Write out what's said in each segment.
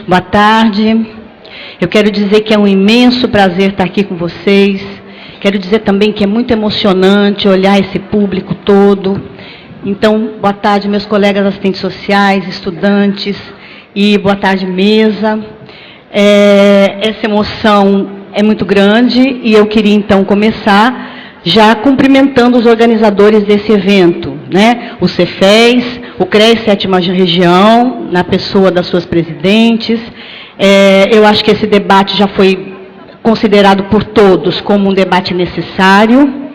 Boa tarde. Eu quero dizer que é um imenso prazer estar aqui com vocês. Quero dizer também que é muito emocionante olhar esse público todo. Então, boa tarde, meus colegas assistentes sociais, estudantes, e boa tarde, mesa. Essa emoção é muito grande e eu queria, então, começar já cumprimentando os organizadores desse evento, né? O Cefes, o CREA 7ª Região, na pessoa das suas presidentes. Eu acho que esse debate já foi considerado por todos como um debate necessário,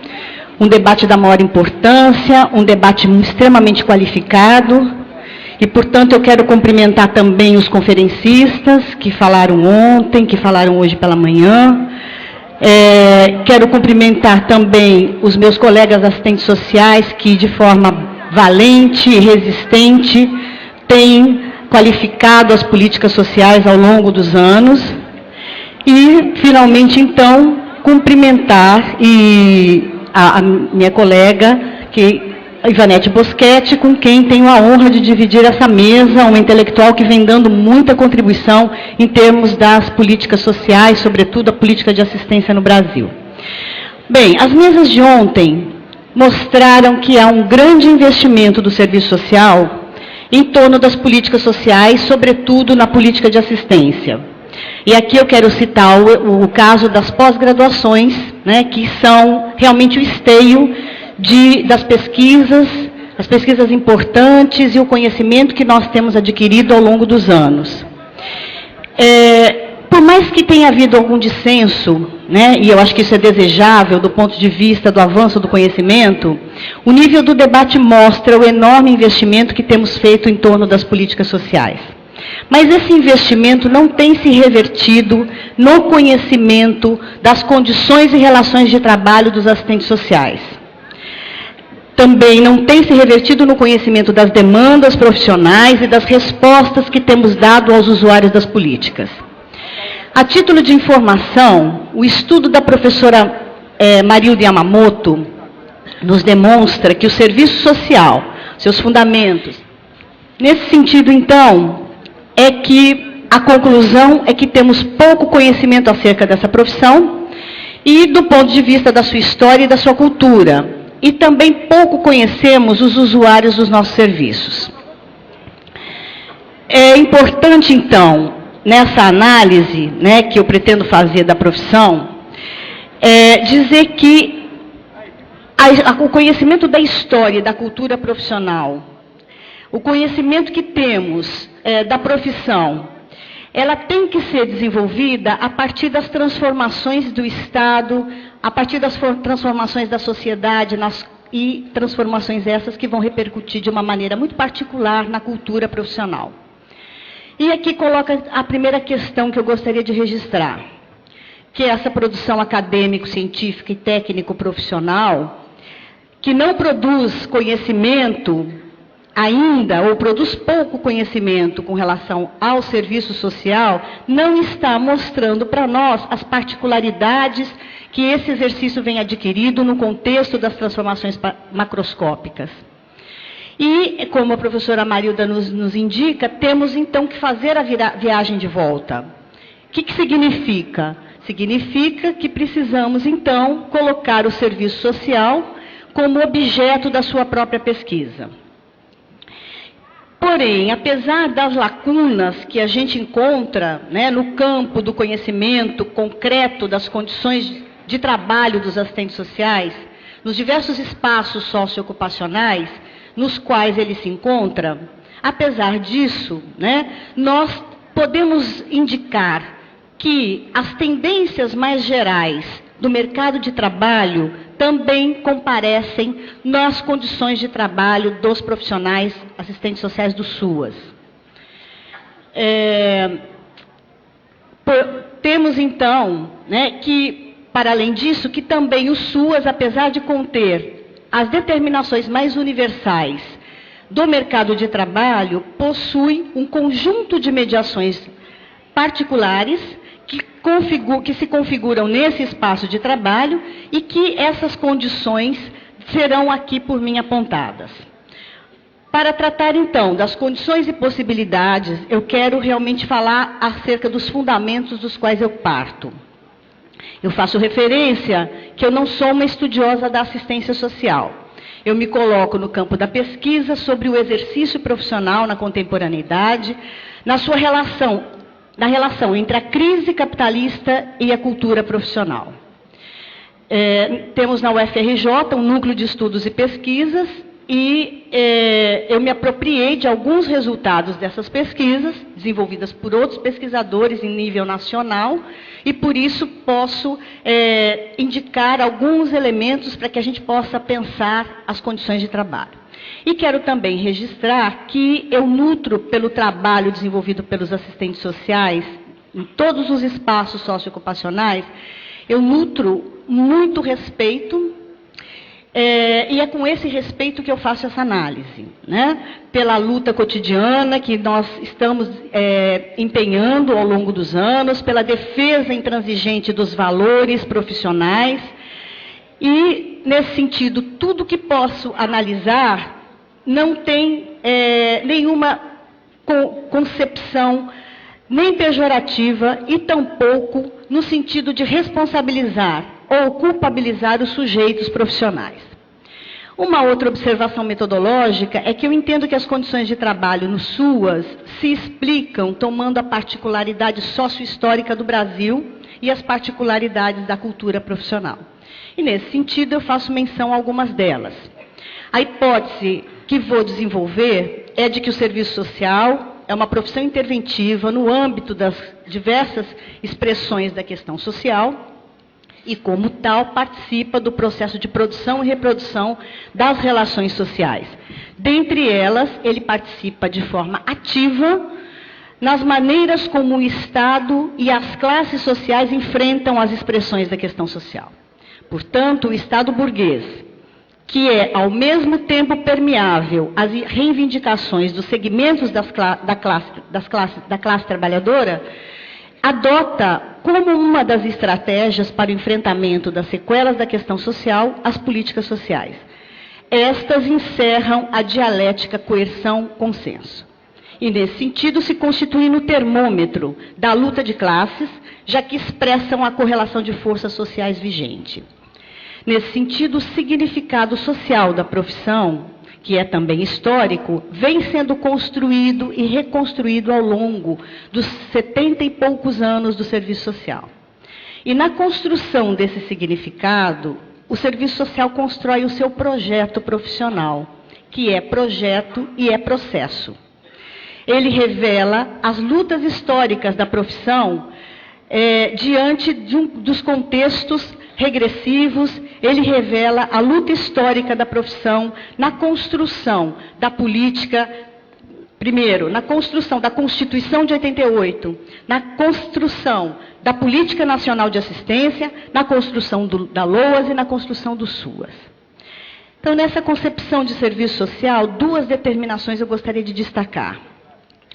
um debate da maior importância, um debate extremamente qualificado, e, portanto, eu quero cumprimentar também os conferencistas que falaram ontem, que falaram hoje pela manhã. Quero cumprimentar também os meus colegas assistentes sociais que, de forma valente e resistente, têm qualificado as políticas sociais ao longo dos anos. E, finalmente, então, cumprimentar a minha colega, Ivanete Boschetti, com quem tenho a honra de dividir essa mesa, uma intelectual que vem dando muita contribuição em termos das políticas sociais, sobretudo a política de assistência no Brasil. Bem, as mesas de ontem mostraram que há um grande investimento do serviço social em torno das políticas sociais, sobretudo na política de assistência. E aqui eu quero citar o caso das pós-graduações, né, que são realmente o esteio das pesquisas, as pesquisas importantes e o conhecimento que nós temos adquirido ao longo dos anos. Por mais que tenha havido algum dissenso, né, e eu acho que isso é desejável do ponto de vista do avanço do conhecimento, o nível do debate mostra o enorme investimento que temos feito em torno das políticas sociais. Mas esse investimento não tem se revertido no conhecimento das condições e relações de trabalho dos assistentes sociais. Também não tem se revertido no conhecimento das demandas profissionais e das respostas que temos dado aos usuários das políticas. A título de informação, o estudo da professora Marilda Yamamoto nos demonstra que o serviço social, seus fundamentos, nesse sentido, então, é que a conclusão é que temos pouco conhecimento acerca dessa profissão e do ponto de vista da sua história e da sua cultura. E também pouco conhecemos os usuários dos nossos serviços. É importante, então, nessa análise, né, que eu pretendo fazer da profissão, dizer que o conhecimento da história e da cultura profissional, o conhecimento que temos da profissão, ela tem que ser desenvolvida a partir das transformações do Estado, a partir das transformações da sociedade, e transformações essas que vão repercutir de uma maneira muito particular na cultura profissional. E aqui coloca a primeira questão que eu gostaria de registrar, que é essa produção acadêmico-científica e técnico-profissional, que não produz conhecimento ainda, ou produz pouco conhecimento com relação ao serviço social, não está mostrando para nós as particularidades que esse exercício vem adquirido no contexto das transformações macroscópicas. E, como a professora Marilda nos indica, temos então que fazer a viagem de volta. O que significa? Significa que precisamos, então, colocar o serviço social como objeto da sua própria pesquisa. Porém, apesar das lacunas que a gente encontra, né, no campo do conhecimento concreto das condições de trabalho dos assistentes sociais, nos diversos espaços socioocupacionais nos quais ele se encontra, apesar disso, né, nós podemos indicar que as tendências mais gerais do mercado de trabalho também comparecem nas condições de trabalho dos profissionais assistentes sociais do SUAS. Temos, então, né, que, para além disso, que também o SUAS, apesar de conter as determinações mais universais do mercado de trabalho, possui um conjunto de mediações particulares que se configuram nesse espaço de trabalho e que essas condições serão aqui por mim apontadas. Para tratar, então, das condições e possibilidades, eu quero realmente falar acerca dos fundamentos dos quais eu parto. Eu faço referência que eu não sou uma estudiosa da assistência social. Eu me coloco no campo da pesquisa sobre o exercício profissional na contemporaneidade, na relação entre a crise capitalista e a cultura profissional. Temos na UFRJ um núcleo de estudos e pesquisas, e eu me apropriei de alguns resultados dessas pesquisas, desenvolvidas por outros pesquisadores em nível nacional, e por isso posso indicar alguns elementos para que a gente possa pensar as condições de trabalho. E quero também registrar que eu nutro pelo trabalho desenvolvido pelos assistentes sociais, em todos os espaços socioocupacionais, eu nutro muito respeito, e é com esse respeito que eu faço essa análise, né? Pela luta cotidiana que nós estamos empenhando ao longo dos anos, pela defesa intransigente dos valores profissionais, e, nesse sentido, tudo que posso analisar não tem nenhuma concepção nem pejorativa e tampouco no sentido de responsabilizar ou culpabilizar os sujeitos profissionais. Uma outra observação metodológica é que eu entendo que as condições de trabalho no SUAS se explicam tomando a particularidade sócio-histórica do Brasil e as particularidades da cultura profissional. E, nesse sentido, eu faço menção a algumas delas. A hipótese que vou desenvolver é de que o serviço social é uma profissão interventiva no âmbito das diversas expressões da questão social e, como tal, participa do processo de produção e reprodução das relações sociais. Dentre elas, ele participa de forma ativa nas maneiras como o Estado e as classes sociais enfrentam as expressões da questão social. Portanto, o Estado burguês, que é, ao mesmo tempo, permeável às reivindicações dos segmentos da classe trabalhadora, adota como uma das estratégias para o enfrentamento das sequelas da questão social as políticas sociais. Estas encerram a dialética coerção-consenso. E, nesse sentido, se constituem no termômetro da luta de classes, já que expressam a correlação de forças sociais vigente. Nesse sentido, o significado social da profissão, que é também histórico, vem sendo construído e reconstruído ao longo dos 70 e poucos anos do serviço social. E na construção desse significado, o serviço social constrói o seu projeto profissional, que é projeto e é processo. Ele revela as lutas históricas da profissão diante dos contextos regressivos. Ele revela a luta histórica da profissão na construção da política, primeiro, na construção da Constituição de 88, na construção da Política Nacional de Assistência, na construção da LOAS e na construção do SUAS. Então, nessa concepção de serviço social, duas determinações eu gostaria de destacar.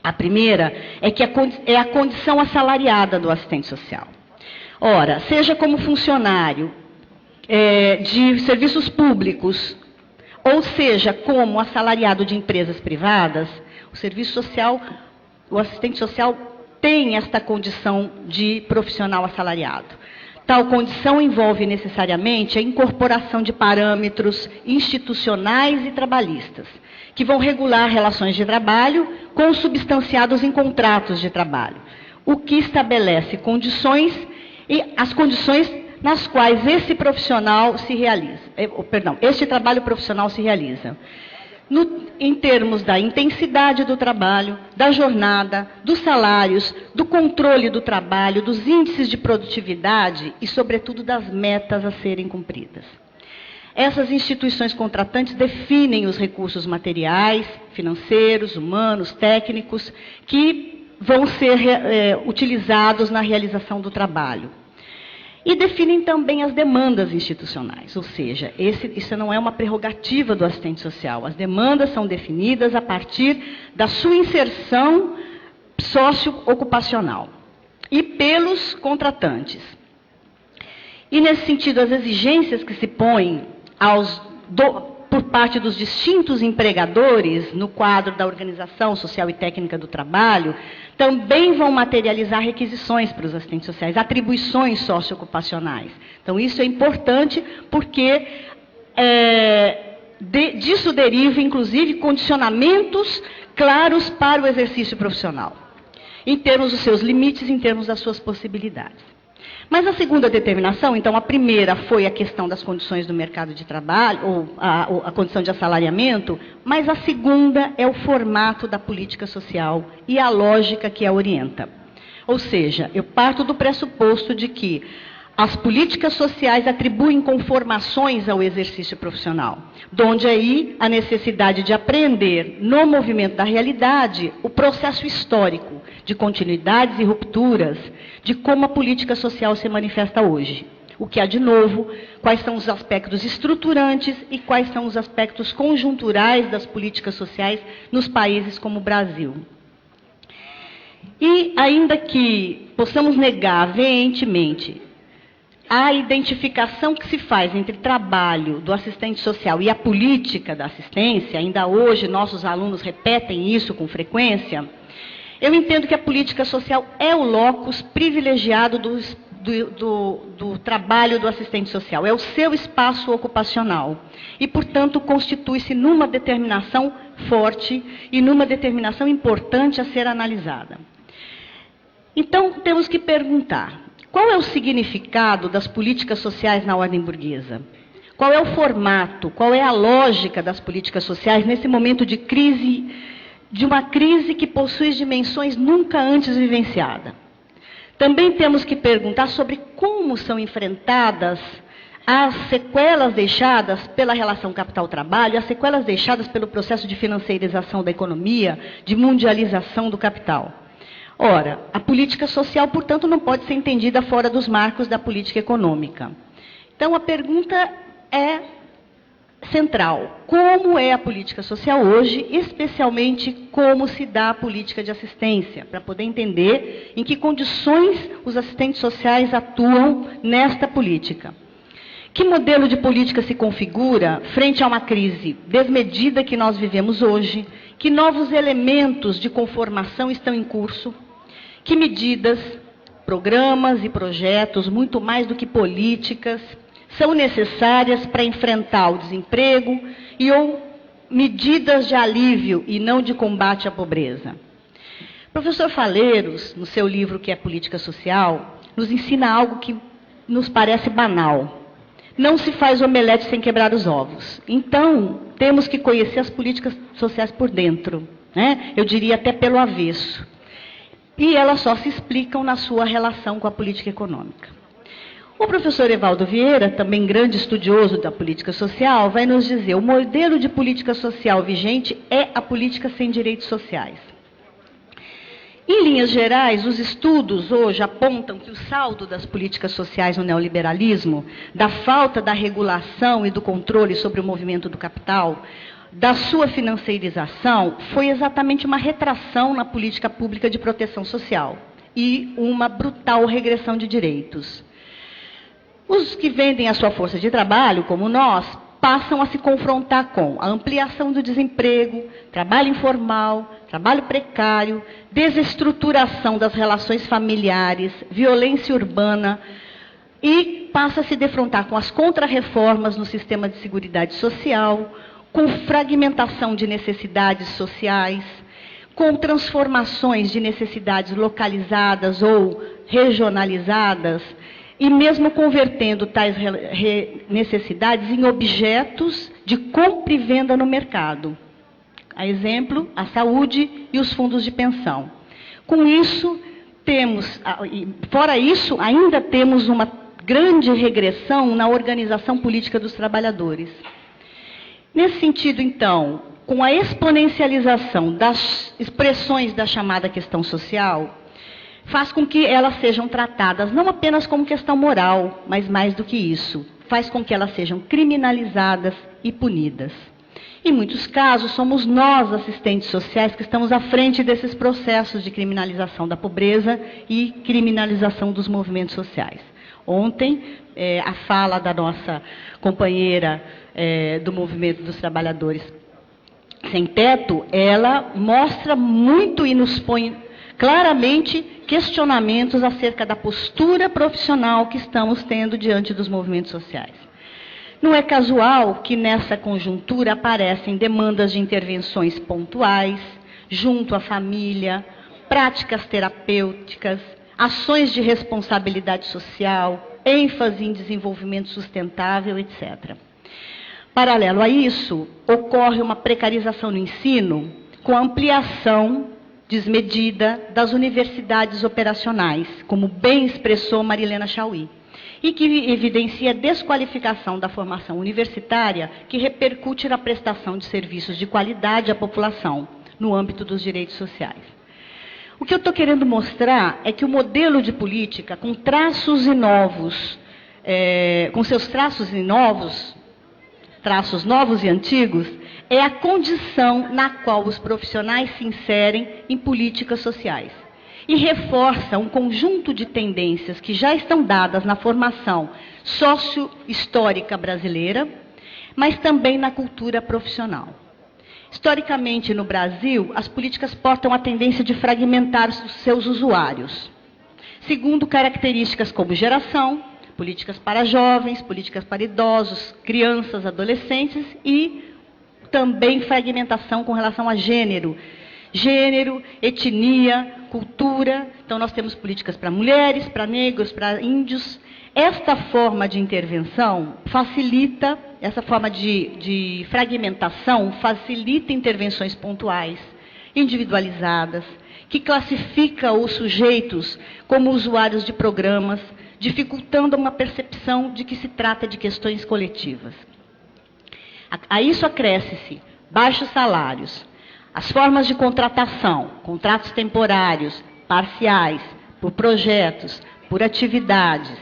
A primeira é que é a condição assalariada do assistente social. Ora, seja como funcionário de serviços públicos, ou seja, como assalariado de empresas privadas, o serviço social, o assistente social tem esta condição de profissional assalariado. Tal condição envolve necessariamente a incorporação de parâmetros institucionais e trabalhistas, que vão regular relações de trabalho consubstanciados em contratos de trabalho, o que estabelece condições e as condições nas quais esse profissional se realiza, este trabalho profissional se realiza. Em termos da intensidade do trabalho, da jornada, dos salários, do controle do trabalho, dos índices de produtividade e, sobretudo, das metas a serem cumpridas. Essas instituições contratantes definem os recursos materiais, financeiros, humanos, técnicos, que vão ser utilizados na realização do trabalho. E definem também as demandas institucionais, ou seja, isso não é uma prerrogativa do assistente social. As demandas são definidas a partir da sua inserção socioocupacional e pelos contratantes. E, nesse sentido, as exigências que se põem por parte dos distintos empregadores, no quadro da Organização Social e Técnica do Trabalho, também vão materializar requisições para os assistentes sociais, atribuições socioocupacionais. Então, isso é importante porque disso deriva, inclusive, condicionamentos claros para o exercício profissional, em termos dos seus limites, em termos das suas possibilidades. Mas a segunda determinação, então, a primeira foi a questão das condições do mercado de trabalho, ou a condição de assalariamento, mas a segunda é o formato da política social e a lógica que a orienta. Ou seja, eu parto do pressuposto de que as políticas sociais atribuem conformações ao exercício profissional, donde aí a necessidade de aprender no movimento da realidade o processo histórico de continuidades e rupturas de como a política social se manifesta hoje. O que há de novo, quais são os aspectos estruturantes e quais são os aspectos conjunturais das políticas sociais nos países como o Brasil. E ainda que possamos negar veementemente a identificação que se faz entre trabalho do assistente social e a política da assistência, ainda hoje nossos alunos repetem isso com frequência, eu entendo que a política social é o locus privilegiado do trabalho do assistente social, é o seu espaço ocupacional e, portanto, constitui-se numa determinação forte e numa determinação importante a ser analisada. Então, temos que perguntar: qual é o significado das políticas sociais na ordem burguesa? Qual é o formato, qual é a lógica das políticas sociais nesse momento de crise, de uma crise que possui dimensões nunca antes vivenciadas? Também temos que perguntar sobre como são enfrentadas as sequelas deixadas pela relação capital-trabalho, as sequelas deixadas pelo processo de financiarização da economia, de mundialização do capital. Ora, a política social, portanto, não pode ser entendida fora dos marcos da política econômica. Então, a pergunta é central: como é a política social hoje, especialmente como se dá a política de assistência, para poder entender em que condições os assistentes sociais atuam nesta política. Que modelo de política se configura frente a uma crise desmedida que nós vivemos hoje? Que novos elementos de conformação estão em curso? Que medidas, programas e projetos, muito mais do que políticas, são necessárias para enfrentar o desemprego ou medidas de alívio e não de combate à pobreza? O professor Faleiros, no seu livro que é Política Social, nos ensina algo que nos parece banal. Não se faz omelete sem quebrar os ovos. Então, temos que conhecer as políticas sociais por dentro, né? Eu diria até pelo avesso. E elas só se explicam na sua relação com a política econômica. O professor Evaldo Vieira, também grande estudioso da política social, vai nos dizer: o modelo de política social vigente é a política sem direitos sociais. Em linhas gerais, os estudos hoje apontam que o saldo das políticas sociais no neoliberalismo, da falta da regulação e do controle sobre o movimento do capital, da sua financiarização, foi exatamente uma retração na política pública de proteção social e uma brutal regressão de direitos. Os que vendem a sua força de trabalho, como nós, passam a se confrontar com a ampliação do desemprego, trabalho informal, trabalho precário, desestruturação das relações familiares, violência urbana, e passa a se defrontar com as contrarreformas no sistema de seguridade social, com fragmentação de necessidades sociais, com transformações de necessidades localizadas ou regionalizadas, e mesmo convertendo tais necessidades em objetos de compra e venda no mercado. A exemplo, a saúde e os fundos de pensão. Com isso, fora isso, ainda temos uma grande regressão na organização política dos trabalhadores. Nesse sentido, então, com a exponencialização das expressões da chamada questão social, faz com que elas sejam tratadas não apenas como questão moral, mas mais do que isso, faz com que elas sejam criminalizadas e punidas. Em muitos casos, somos nós, assistentes sociais, que estamos à frente desses processos de criminalização da pobreza e criminalização dos movimentos sociais. ontem, a fala da nossa companheira do Movimento dos Trabalhadores Sem Teto, ela mostra muito e nos põe claramente questionamentos acerca da postura profissional que estamos tendo diante dos movimentos sociais. Não é casual que nessa conjuntura aparecem demandas de intervenções pontuais, junto à família, práticas terapêuticas, ações de responsabilidade social, ênfase em desenvolvimento sustentável, etc. Paralelo a isso, ocorre uma precarização no ensino com a ampliação desmedida das universidades operacionais, como bem expressou Marilena Chauí, e que evidencia a desqualificação da formação universitária que repercute na prestação de serviços de qualidade à população, no âmbito dos direitos sociais. O que eu estou querendo mostrar é que o modelo de política, com traços novos e antigos, é a condição na qual os profissionais se inserem em políticas sociais e reforça um conjunto de tendências que já estão dadas na formação socio-histórica brasileira, mas também na cultura profissional. Historicamente, no Brasil, as políticas portam a tendência de fragmentar os seus usuários, segundo características como geração, políticas para jovens, políticas para idosos, crianças, adolescentes e também fragmentação com relação a gênero, etnia, cultura. Então, nós temos políticas para mulheres, para negros, para índios. Esta forma de intervenção facilita, essa forma de fragmentação facilita intervenções pontuais, individualizadas, que classifica os sujeitos como usuários de programas, dificultando uma percepção de que se trata de questões coletivas. A isso acresce-se baixos salários, as formas de contratação, contratos temporários, parciais, por projetos, por atividades,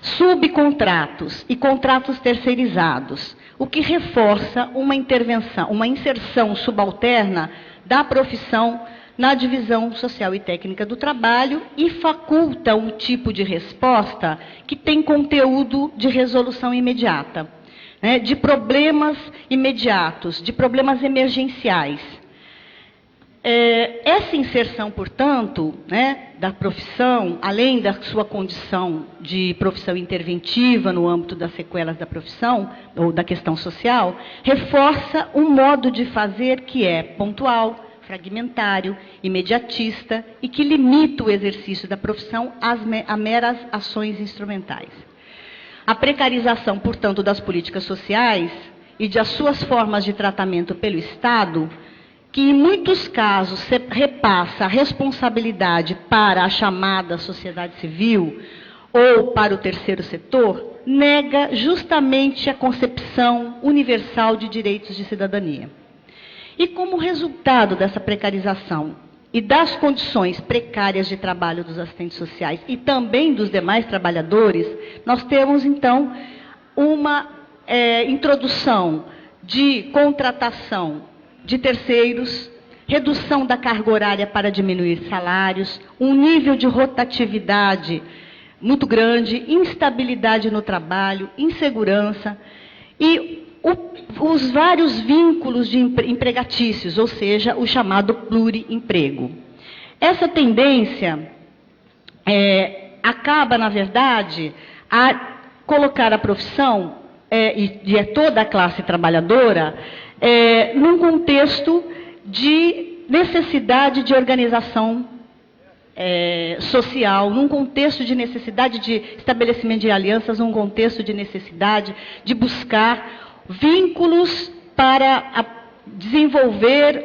subcontratos e contratos terceirizados, o que reforça uma inserção subalterna da profissão na divisão social e técnica do trabalho e faculta um tipo de resposta que tem conteúdo de resolução imediata, né, de problemas imediatos, de problemas emergenciais. Essa inserção, portanto, né, da profissão, além da sua condição de profissão interventiva no âmbito das sequelas da profissão, ou da questão social, reforça um modo de fazer que é pontual, fragmentário, imediatista e que limita o exercício da profissão a meras ações instrumentais. A precarização, portanto, das políticas sociais e de as suas formas de tratamento pelo Estado, que em muitos casos repassa a responsabilidade para a chamada sociedade civil ou para o terceiro setor, nega justamente a concepção universal de direitos de cidadania. E como resultado dessa precarização e das condições precárias de trabalho dos assistentes sociais e também dos demais trabalhadores, nós temos, então, uma introdução de contratação de terceiros, redução da carga horária para diminuir salários, um nível de rotatividade muito grande, instabilidade no trabalho, insegurança e os vários vínculos de empregatícios, ou seja, o chamado pluriemprego. Essa tendência acaba, na verdade, a colocar a profissão e toda a classe trabalhadora num contexto de necessidade de organização social, num contexto de necessidade de estabelecimento de alianças, num contexto de necessidade de buscar vínculos para desenvolver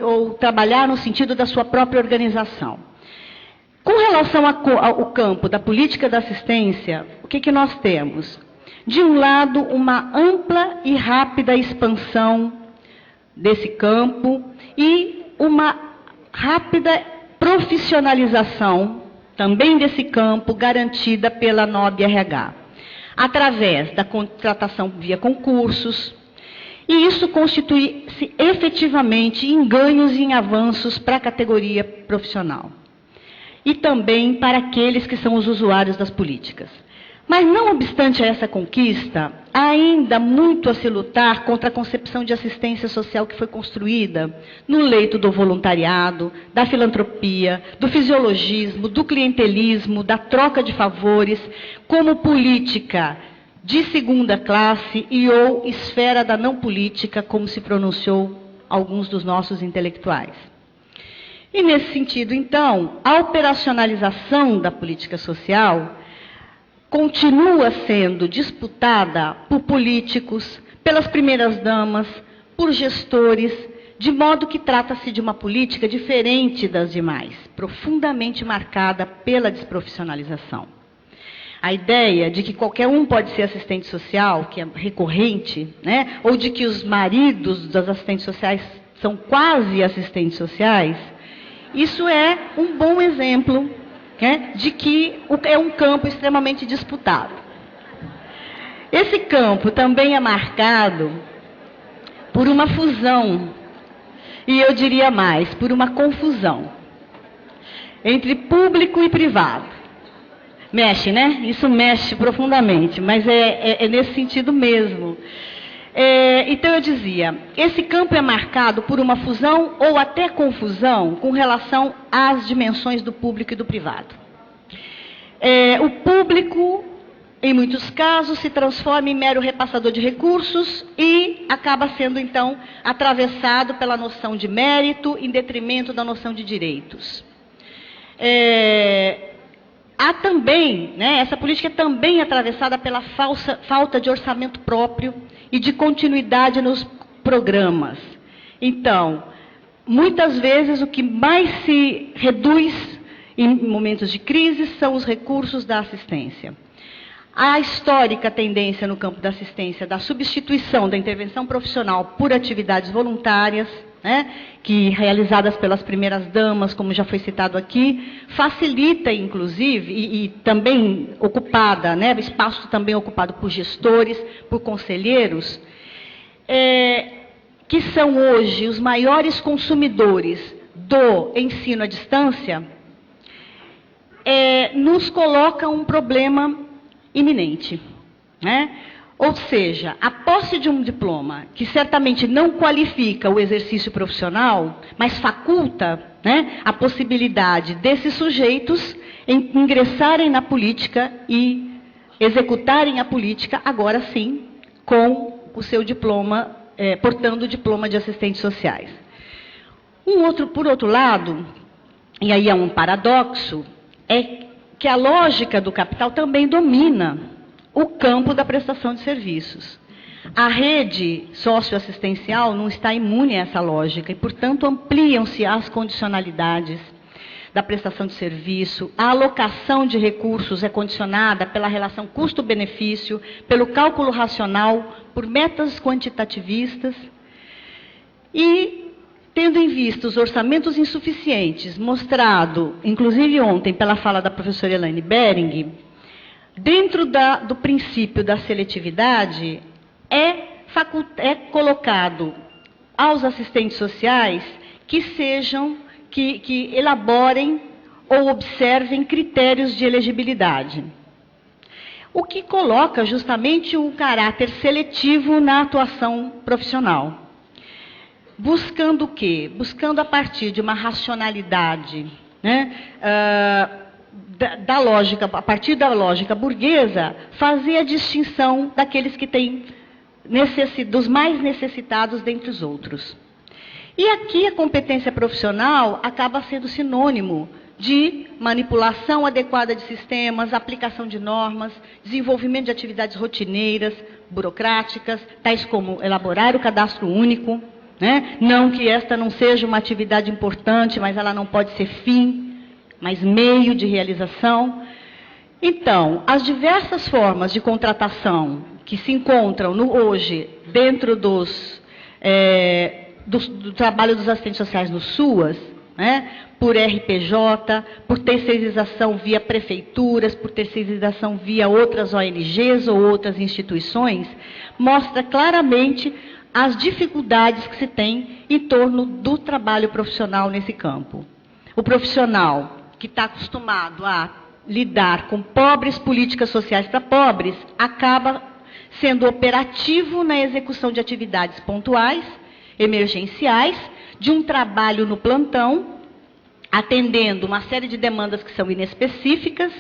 ou trabalhar no sentido da sua própria organização. Com relação ao campo da política da assistência, o que nós temos? De um lado, uma ampla e rápida expansão desse campo e uma rápida profissionalização também desse campo, garantida pela NOB-RH, através da contratação via concursos, e isso constitui-se efetivamente em ganhos e em avanços para a categoria profissional, e também para aqueles que são os usuários das políticas. Mas, não obstante essa conquista, há ainda muito a se lutar contra a concepção de assistência social que foi construída no leito do voluntariado, da filantropia, do fisiologismo, do clientelismo, da troca de favores, como política de segunda classe e ou esfera da não política, como se pronunciou alguns dos nossos intelectuais. E, nesse sentido, então, a operacionalização da política social continua sendo disputada por políticos, pelas primeiras-damas, por gestores, de modo que trata-se de uma política diferente das demais, profundamente marcada pela desprofissionalização. A ideia de que qualquer um pode ser assistente social, que é recorrente, né, ou de que os maridos das assistentes sociais são quase assistentes sociais, isso é um bom exemplo, né, de que é um campo extremamente disputado. Esse campo também é marcado por uma fusão, e eu diria mais, por uma confusão, entre público e privado. Mexe, né? Isso mexe profundamente, mas é nesse sentido mesmo. Então, eu dizia, esse campo é marcado por uma fusão ou até confusão com relação às dimensões do público e do privado. O público, em muitos casos, se transforma em mero repassador de recursos e acaba sendo, então, atravessado pela noção de mérito em detrimento da noção de direitos. Há também, né, essa política é também atravessada pela falta de orçamento próprio e de continuidade nos programas. Então, muitas vezes o que mais se reduz em momentos de crise são os recursos da assistência. A histórica tendência no campo da assistência da substituição da intervenção profissional por atividades voluntárias, né, que realizadas pelas primeiras-damas, como já foi citado aqui, facilita, inclusive, e também ocupada, né, espaço também ocupado por gestores, por conselheiros, que são hoje os maiores consumidores do ensino à distância, nos coloca um problema iminente, né? Ou seja, a posse de um diploma que certamente não qualifica o exercício profissional, mas faculta, né, a possibilidade desses sujeitos ingressarem na política e executarem a política, agora sim, com o seu diploma, portando o diploma de assistentes sociais. Por outro lado, e aí é um paradoxo, é que a lógica do capital também domina o campo da prestação de serviços. A rede socioassistencial não está imune a essa lógica e, portanto, ampliam-se as condicionalidades da prestação de serviço, a alocação de recursos é condicionada pela relação custo-benefício, pelo cálculo racional, por metas quantitativistas e, tendo em vista os orçamentos insuficientes, mostrado, inclusive ontem, pela fala da professora Elaine Bering, dentro do princípio da seletividade, é colocado aos assistentes sociais que elaborem ou observem critérios de elegibilidade. O que coloca justamente o caráter seletivo na atuação profissional. Buscando o quê? Buscando, a partir de uma racionalidade, né, a partir da lógica burguesa, fazer a distinção daqueles que têm dos mais necessitados dentre os outros. E aqui a competência profissional acaba sendo sinônimo de manipulação adequada de sistemas, aplicação de normas, desenvolvimento de atividades rotineiras, burocráticas, tais como elaborar o cadastro único, né? Não que esta não seja uma atividade importante, mas ela não pode ser fim, mas meio de realização. Então, as diversas formas de contratação que se encontram hoje dentro do trabalho dos assistentes sociais no SUAS, né, por RPJ, por terceirização via prefeituras, por terceirização via outras ONGs ou outras instituições, mostra claramente as dificuldades que se tem em torno do trabalho profissional nesse campo. O profissional que está acostumado a lidar com pobres, políticas sociais para pobres, acaba sendo operativo na execução de atividades pontuais, emergenciais, de um trabalho no plantão, atendendo uma série de demandas que são inespecíficas,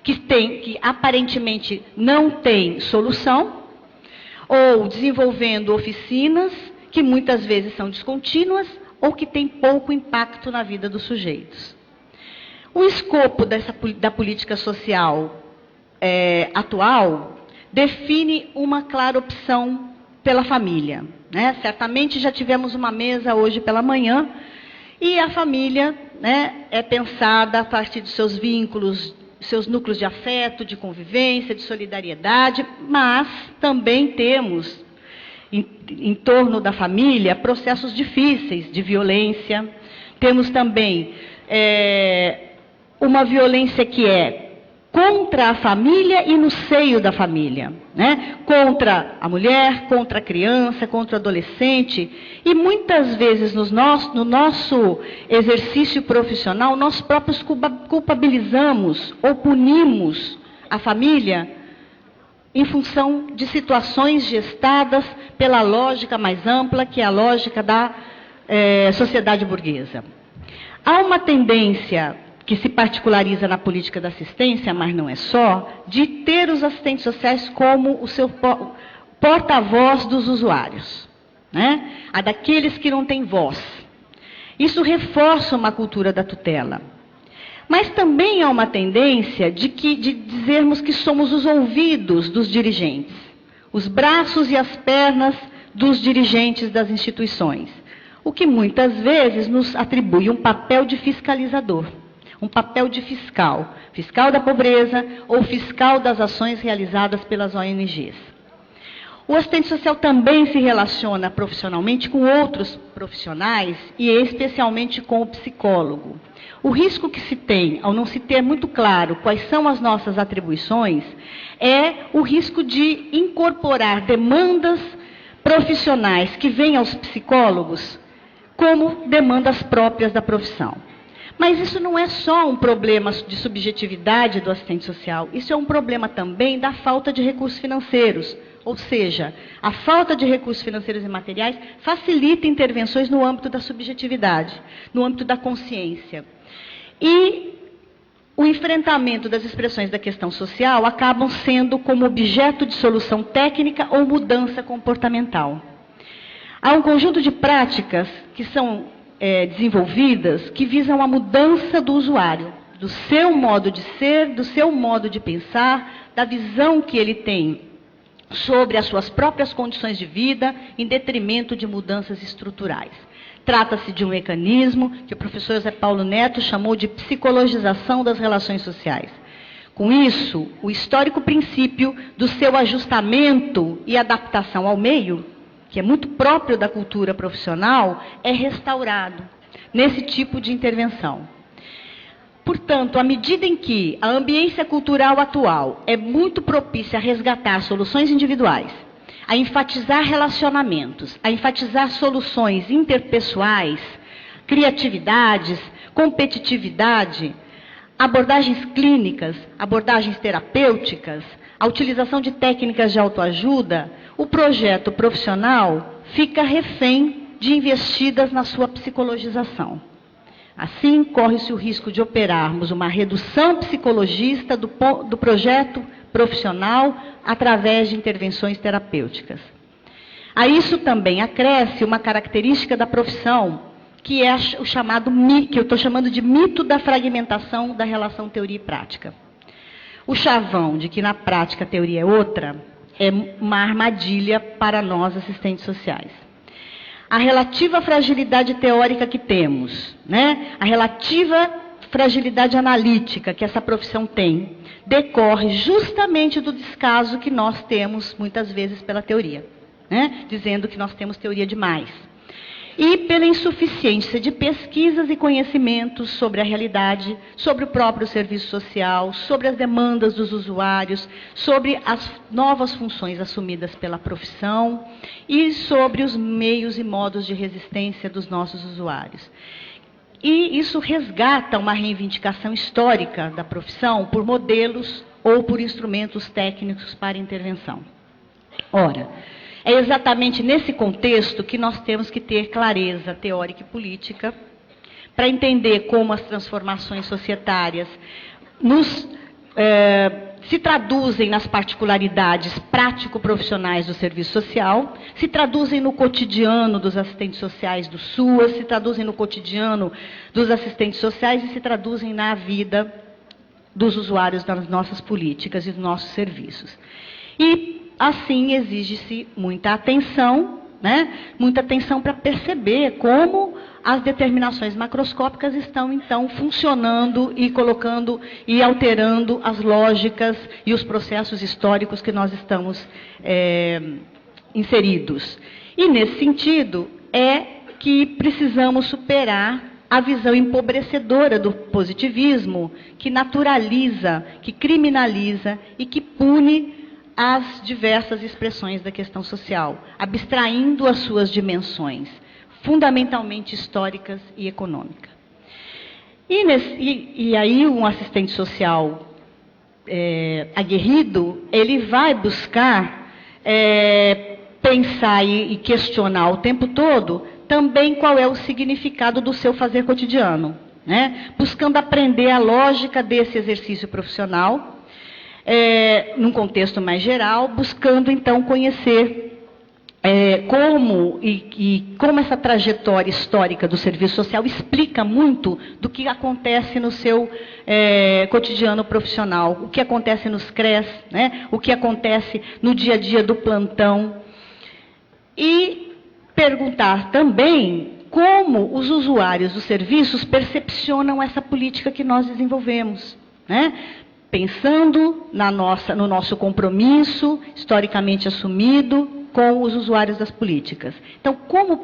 que aparentemente não tem solução, ou desenvolvendo oficinas que muitas vezes são descontínuas ou que têm pouco impacto na vida dos sujeitos. O escopo da política social atual define uma clara opção pela família, né? Certamente já tivemos uma mesa hoje pela manhã e a família, né, é pensada a partir dos seus vínculos, seus núcleos de afeto, de convivência, de solidariedade, mas também temos em torno da família processos difíceis de violência. Temos também uma violência que é contra a família e no seio da família, né? Contra a mulher, contra a criança, contra o adolescente. E muitas vezes no nosso exercício profissional, nós próprios culpabilizamos ou punimos a família em função de situações gestadas pela lógica mais ampla, que é a lógica da sociedade burguesa. Há uma tendência que se particulariza na política da assistência, mas não é só, de ter os assistentes sociais como o seu porta-voz dos usuários, né? A daqueles que não têm voz. Isso reforça uma cultura da tutela. Mas também há uma tendência de dizermos que somos os ouvidos dos dirigentes, os braços e as pernas dos dirigentes das instituições, o que muitas vezes nos atribui um papel de fiscalizador. Um papel de fiscal, fiscal da pobreza ou fiscal das ações realizadas pelas ONGs. O assistente social também se relaciona profissionalmente com outros profissionais e especialmente com o psicólogo. O risco que se tem, ao não se ter muito claro quais são as nossas atribuições, é o risco de incorporar demandas profissionais que vêm aos psicólogos como demandas próprias da profissão. Mas isso não é só um problema de subjetividade do assistente social, isso é um problema também da falta de recursos financeiros. Ou seja, a falta de recursos financeiros e materiais facilita intervenções no âmbito da subjetividade, no âmbito da consciência. E o enfrentamento das expressões da questão social acabam sendo como objeto de solução técnica ou mudança comportamental. Há um conjunto de práticas que são desenvolvidas que visam a mudança do usuário, do seu modo de ser, do seu modo de pensar, da visão que ele tem sobre as suas próprias condições de vida, em detrimento de mudanças estruturais. Trata-se de um mecanismo que o professor José Paulo Neto chamou de psicologização das relações sociais. Com isso, o histórico princípio do seu ajustamento e adaptação ao meio, que é muito próprio da cultura profissional, é restaurado nesse tipo de intervenção. Portanto, à medida em que a ambiência cultural atual é muito propícia a resgatar soluções individuais, a enfatizar relacionamentos, a enfatizar soluções interpessoais, criatividades, competitividade, abordagens clínicas, abordagens terapêuticas, a utilização de técnicas de autoajuda, o projeto profissional fica refém de investidas na sua psicologização. Assim, corre-se o risco de operarmos uma redução psicologista do projeto profissional através de intervenções terapêuticas. A isso também acresce uma característica da profissão, que é o chamado, que eu estou chamando de mito da fragmentação da relação teoria e prática. O chavão de que na prática a teoria é outra é uma armadilha para nós assistentes sociais. A relativa fragilidade teórica que temos, né? A relativa fragilidade analítica que essa profissão tem, decorre justamente do descaso que nós temos muitas vezes pela teoria, né? Dizendo que nós temos teoria demais. E pela insuficiência de pesquisas e conhecimentos sobre a realidade, sobre o próprio serviço social, sobre as demandas dos usuários, sobre as novas funções assumidas pela profissão e sobre os meios e modos de resistência dos nossos usuários. E isso resgata uma reivindicação histórica da profissão por modelos ou por instrumentos técnicos para intervenção. Ora, é exatamente nesse contexto que nós temos que ter clareza teórica e política para entender como as transformações societárias se traduzem nas particularidades prático-profissionais do serviço social, se traduzem no cotidiano dos assistentes sociais do SUAS, se traduzem no cotidiano dos assistentes sociais e se traduzem na vida dos usuários das nossas políticas e dos nossos serviços. E, assim, exige-se muita atenção, né? Muita atenção para perceber como as determinações macroscópicas estão, então, funcionando e colocando e alterando as lógicas e os processos históricos que nós estamos inseridos. E, nesse sentido, é que precisamos superar a visão empobrecedora do positivismo, que naturaliza, que criminaliza e que pune as diversas expressões da questão social, abstraindo as suas dimensões, fundamentalmente históricas e econômicas. E aí um assistente social aguerrido, ele vai buscar pensar e questionar o tempo todo também qual é o significado do seu fazer cotidiano, né? Buscando aprender a lógica desse exercício profissional, num contexto mais geral, buscando então conhecer como essa trajetória histórica do serviço social explica muito do que acontece no seu cotidiano profissional, o que acontece nos CRES, né? O que acontece no dia a dia do plantão. E perguntar também como os usuários dos serviços percepcionam essa política que nós desenvolvemos, né? Pensando no nosso compromisso historicamente assumido com os usuários das políticas. Então, como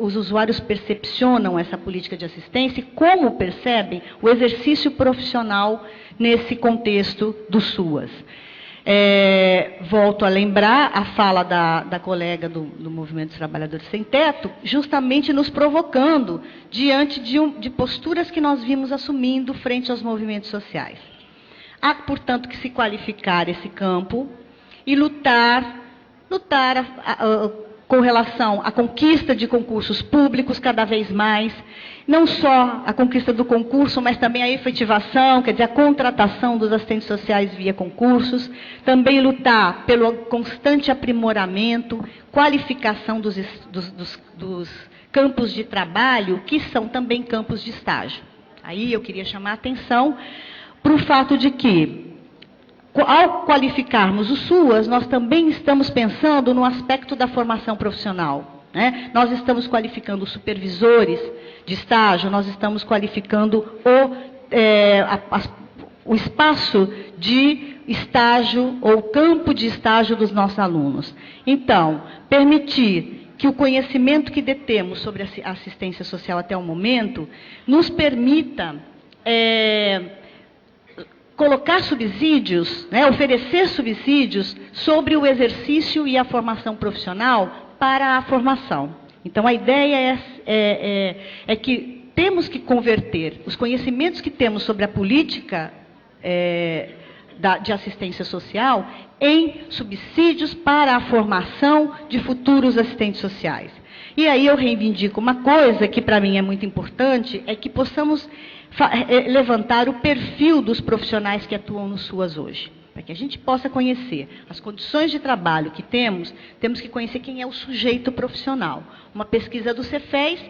os usuários percepcionam essa política de assistência e como percebem o exercício profissional nesse contexto do SUAS. Volto a lembrar a fala da colega do Movimento dos Trabalhadores Sem Teto, justamente nos provocando diante de posturas que nós vimos assumindo frente aos movimentos sociais. Há, portanto, que se qualificar esse campo e lutar com relação à conquista de concursos públicos cada vez mais, não só a conquista do concurso, mas também a efetivação, quer dizer, a contratação dos assistentes sociais via concursos, também lutar pelo constante aprimoramento, qualificação dos campos de trabalho, que são também campos de estágio. Aí eu queria chamar a atenção para o fato de que, ao qualificarmos o SUAS, nós também estamos pensando no aspecto da formação profissional, né? Nós estamos qualificando os supervisores de estágio, nós estamos qualificando o espaço de estágio ou campo de estágio dos nossos alunos. Então, permitir que o conhecimento que detemos sobre a assistência social até o momento nos permita colocar subsídios, né, oferecer subsídios sobre o exercício e a formação profissional para a formação. Então, a ideia é que temos que converter os conhecimentos que temos sobre a política de assistência social em subsídios para a formação de futuros assistentes sociais. E aí eu reivindico uma coisa que para mim é muito importante, é que possamos levantar o perfil dos profissionais que atuam no SUAS hoje. Para que a gente possa conhecer as condições de trabalho que temos que conhecer quem é o sujeito profissional. Uma pesquisa do Cefes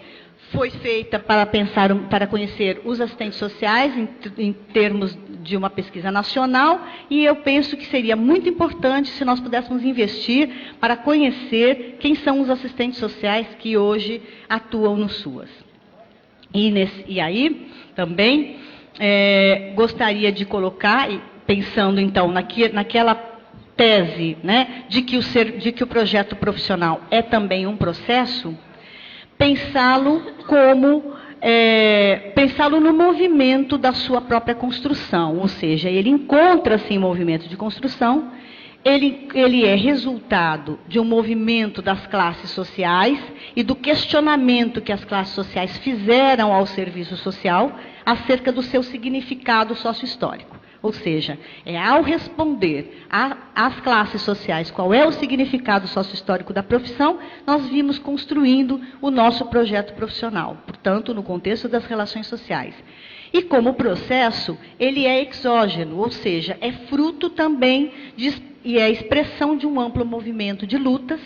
foi feita para conhecer os assistentes sociais em termos de uma pesquisa nacional, e eu penso que seria muito importante se nós pudéssemos investir para conhecer quem são os assistentes sociais que hoje atuam no SUAS. E aí, também, gostaria de colocar, pensando então naquela tese, né, de que o projeto profissional é também um processo, pensá-lo no movimento da sua própria construção, ou seja, ele encontra-se em movimento de construção ele é resultado de um movimento das classes sociais e do questionamento que as classes sociais fizeram ao serviço social acerca do seu significado sócio-histórico. Ou seja, ao responder às classes sociais qual é o significado sócio-histórico da profissão, nós vimos construindo o nosso projeto profissional, portanto, no contexto das relações sociais. E como processo, ele é exógeno, ou seja, é fruto também e é expressão de um amplo movimento de lutas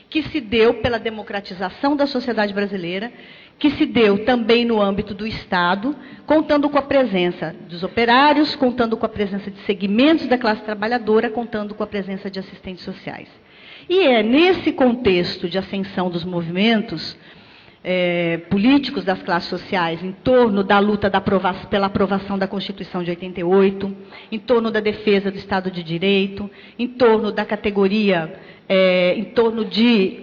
que se deu pela democratização da sociedade brasileira, que se deu também no âmbito do Estado, contando com a presença dos operários, contando com a presença de segmentos da classe trabalhadora, contando com a presença de assistentes sociais. E é nesse contexto de ascensão dos movimentos políticos das classes sociais, em torno da luta pela aprovação da Constituição de 88, em torno da defesa do Estado de Direito, em torno da categoria, em torno de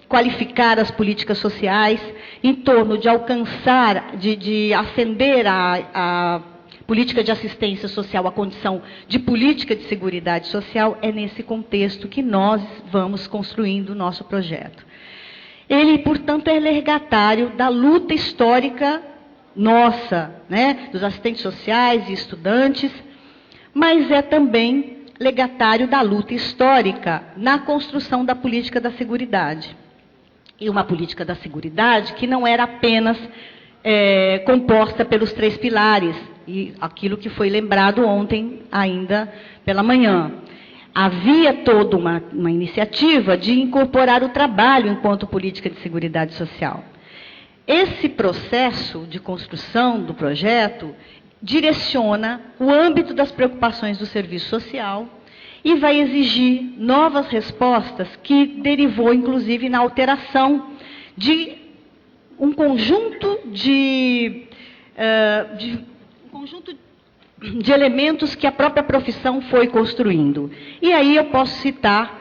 qualificar as políticas sociais, em torno de alcançar, de ascender a política de assistência social à condição de política de seguridade social, é nesse contexto que nós vamos construindo o nosso projeto. Ele, portanto, é legatário da luta histórica nossa, né, dos assistentes sociais e estudantes, mas é também legatário da luta histórica na construção da política da seguridade. E uma política da seguridade que não era apenas composta pelos 3 pilares, e aquilo que foi lembrado ontem ainda pela manhã. Havia toda uma iniciativa de incorporar o trabalho enquanto política de seguridade social. Esse processo de construção do projeto direciona o âmbito das preocupações do serviço social e vai exigir novas respostas que derivou, inclusive, na alteração de um conjunto de elementos que a própria profissão foi construindo. E aí eu posso citar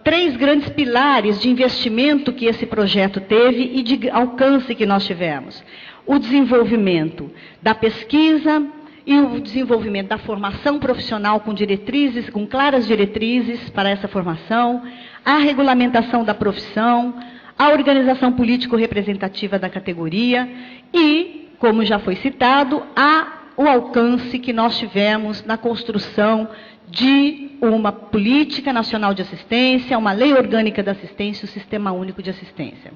3 grandes pilares de investimento que esse projeto teve e de alcance que nós tivemos. O desenvolvimento da pesquisa e o desenvolvimento da formação profissional com diretrizes, com claras diretrizes para essa formação, a regulamentação da profissão, a organização político-representativa da categoria e, como já foi citado, o alcance que nós tivemos na construção de uma política nacional de assistência, uma lei orgânica da assistência, o Sistema Único de Assistência.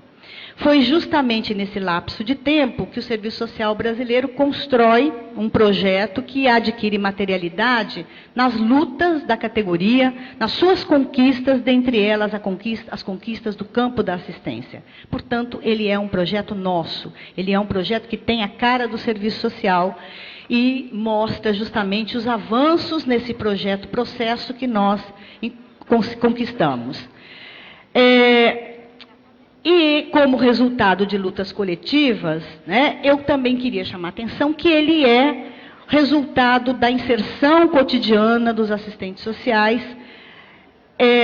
Foi justamente nesse lapso de tempo que o Serviço Social brasileiro constrói um projeto que adquire materialidade nas lutas da categoria, nas suas conquistas, dentre elas as conquistas do campo da assistência. Portanto, ele é um projeto nosso, ele é um projeto que tem a cara do serviço social e mostra justamente os avanços nesse processo que nós conquistamos. E como resultado de lutas coletivas, né, eu também queria chamar a atenção que ele é resultado da inserção cotidiana dos assistentes sociais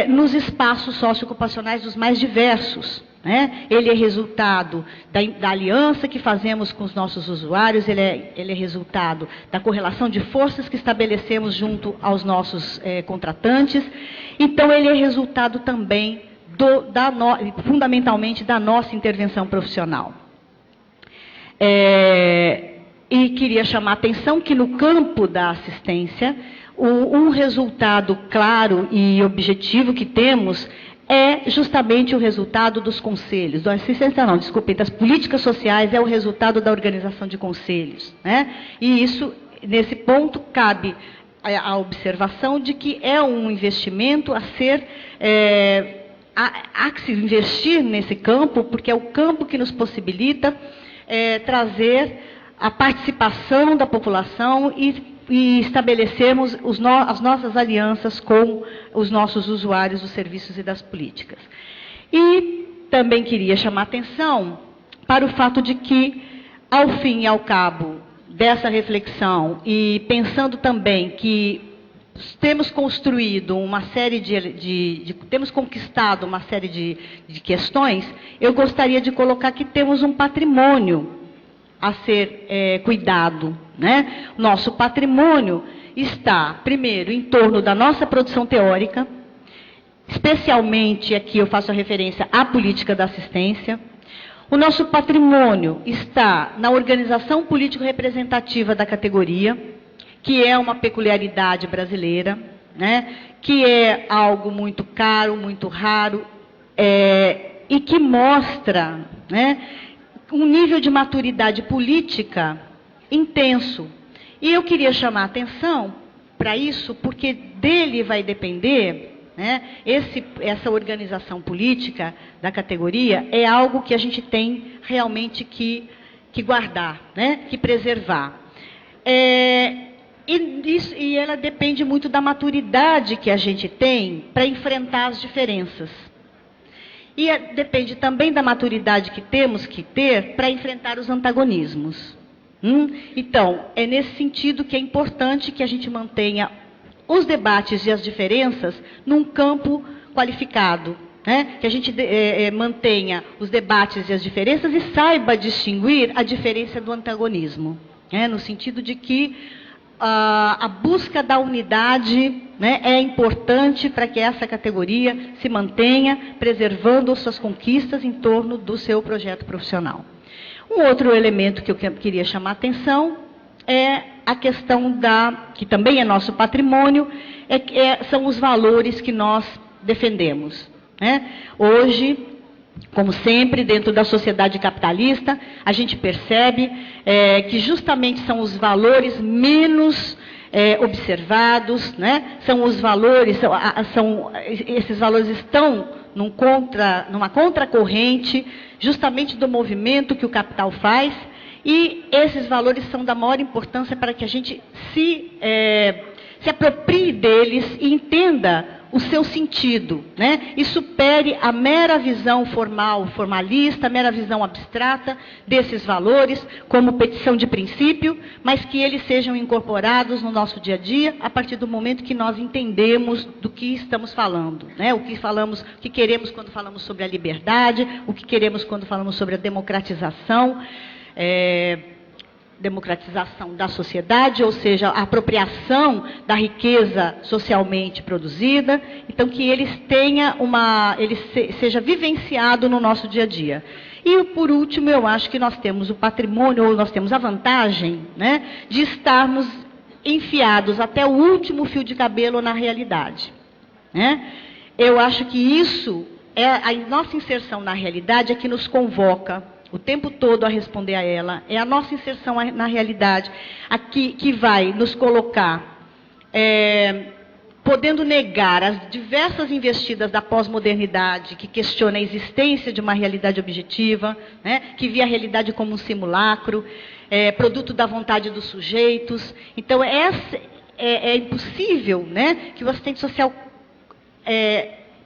nos espaços socioocupacionais dos mais diversos. Né? Ele é resultado da aliança que fazemos com os nossos usuários, ele é resultado da correlação de forças que estabelecemos junto aos nossos contratantes. Então, ele é resultado também, fundamentalmente, da nossa intervenção profissional. E queria chamar a atenção que no campo da assistência, um resultado claro e objetivo que temos é justamente o resultado dos conselhos, das políticas sociais, é o resultado da organização de conselhos. Né? E isso, nesse ponto, cabe a observação de que é um investimento a ser, há que se investir nesse campo, porque é o campo que nos possibilita trazer a participação da população e estabelecermos as nossas alianças com os nossos usuários dos serviços e das políticas. E também queria chamar a atenção para o fato de que, ao fim e ao cabo dessa reflexão, e pensando também que temos construído uma série temos conquistado uma série de questões, eu gostaria de colocar que temos um patrimônio a ser cuidado, né? Nosso patrimônio está, primeiro, em torno da nossa produção teórica, especialmente aqui eu faço a referência à política da assistência. O nosso patrimônio está na organização político-representativa da categoria, que é uma peculiaridade brasileira, né? Que é algo muito caro, muito raro, e que mostra, né, um nível de maturidade política intenso. E eu queria chamar a atenção para isso, porque dele vai depender, né, essa organização política da categoria é algo que a gente tem realmente que guardar, né, que preservar. E ela depende muito da maturidade que a gente tem para enfrentar as diferenças. E depende também da maturidade que temos que ter para enfrentar os antagonismos. Então, é nesse sentido que é importante que a gente mantenha os debates e as diferenças num campo qualificado, né? Que a gente mantenha os debates e as diferenças e saiba distinguir a diferença do antagonismo, né? No sentido de que a busca da unidade, né, é importante para que essa categoria se mantenha preservando suas conquistas em torno do seu projeto profissional. Um outro elemento que eu queria chamar a atenção é a questão que também é nosso patrimônio, são os valores que nós defendemos, né? Hoje, como sempre, dentro da sociedade capitalista, a gente percebe que justamente são os valores menos observados, né? São os valores, esses valores estão numa contracorrente, justamente do movimento que o capital faz, e esses valores são da maior importância para que a gente se aproprie deles e entenda o seu sentido, né? E supere a mera visão formalista, a mera visão abstrata desses valores, como petição de princípio, mas que eles sejam incorporados no nosso dia a dia, a partir do momento que nós entendemos do que estamos falando, né? O que queremos quando falamos sobre a liberdade, o que queremos quando falamos sobre a democratização da sociedade, ou seja, a apropriação da riqueza socialmente produzida, então que ele seja vivenciado no nosso dia a dia. E, por último, eu acho que nós temos o patrimônio, ou nós temos a vantagem, né, de estarmos enfiados até o último fio de cabelo na realidade, né? Eu acho que isso, a nossa inserção na realidade é que nos convoca o tempo todo a responder a ela, é a nossa inserção na realidade, aqui que vai nos colocar, podendo negar as diversas investidas da pós-modernidade, que questiona a existência de uma realidade objetiva, né, que vê a realidade como um simulacro, produto da vontade dos sujeitos. Então, é impossível, né, que o assistente social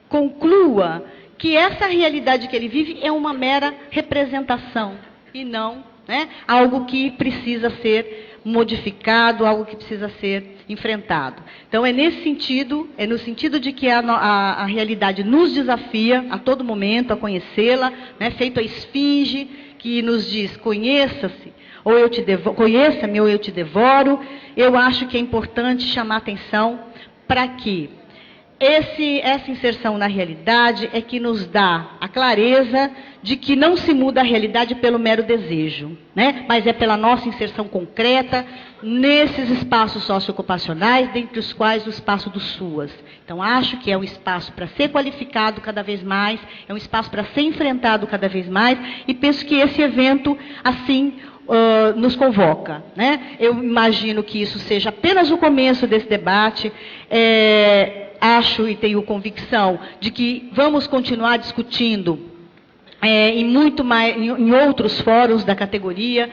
conclua que essa realidade que ele vive é uma mera representação e não, né, algo que precisa ser modificado, algo que precisa ser enfrentado. Então, é nesse sentido, no sentido de que a realidade nos desafia a todo momento a conhecê-la, né, feito a esfinge que nos diz: conheça-se, ou eu te conheça-me ou eu te devoro. Eu acho que é importante chamar atenção para que essa inserção na realidade é que nos dá a clareza de que não se muda a realidade pelo mero desejo, né? Mas é pela nossa inserção concreta nesses espaços socioocupacionais, dentre os quais o espaço do SUAS. Então, acho que é um espaço para ser qualificado cada vez mais, é um espaço para ser enfrentado cada vez mais, e penso que esse evento, assim, nos convoca, né? Eu imagino que isso seja apenas o começo desse debate. Acho e tenho convicção de que vamos continuar discutindo em outros fóruns da categoria,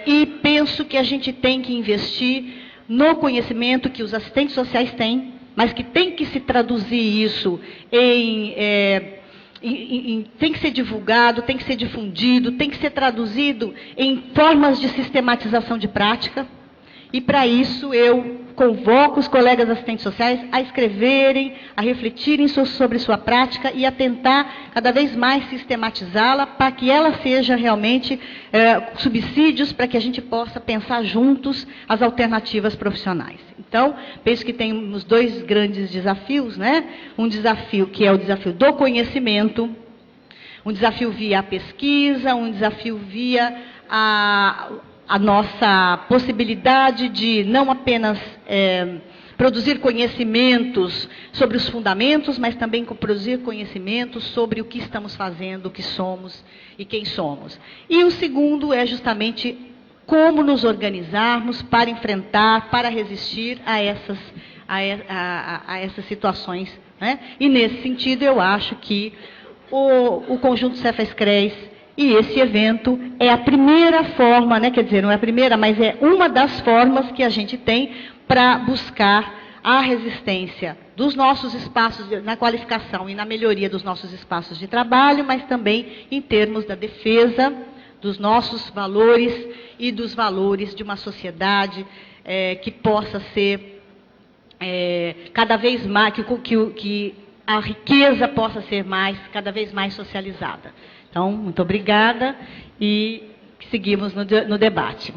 e penso que a gente tem que investir no conhecimento que os assistentes sociais têm, mas que tem que se traduzir isso tem que ser divulgado, tem que ser difundido, tem que ser traduzido em formas de sistematização de prática. E para isso eu convoco os colegas assistentes sociais a escreverem, a refletirem sobre sua prática e a tentar cada vez mais sistematizá-la para que ela seja realmente subsídios para que a gente possa pensar juntos as alternativas profissionais. Então, penso que temos dois grandes desafios, né? Um desafio que é o desafio do conhecimento, um desafio via a pesquisa, um desafio via a nossa possibilidade de não apenas produzir conhecimentos sobre os fundamentos, mas também produzir conhecimentos sobre o que estamos fazendo, o que somos e quem somos. E o segundo é justamente como nos organizarmos para enfrentar, para resistir a essas situações, né? E nesse sentido eu acho que o conjunto Cefas-CREs e esse evento é a primeira forma, né, quer dizer, não é a primeira, mas é uma das formas que a gente tem para buscar a resistência dos nossos espaços na qualificação e na melhoria dos nossos espaços de trabalho, mas também em termos da defesa dos nossos valores e dos valores de uma sociedade que possa ser cada vez mais, que a riqueza possa ser cada vez mais socializada. Então, muito obrigada e seguimos no debate.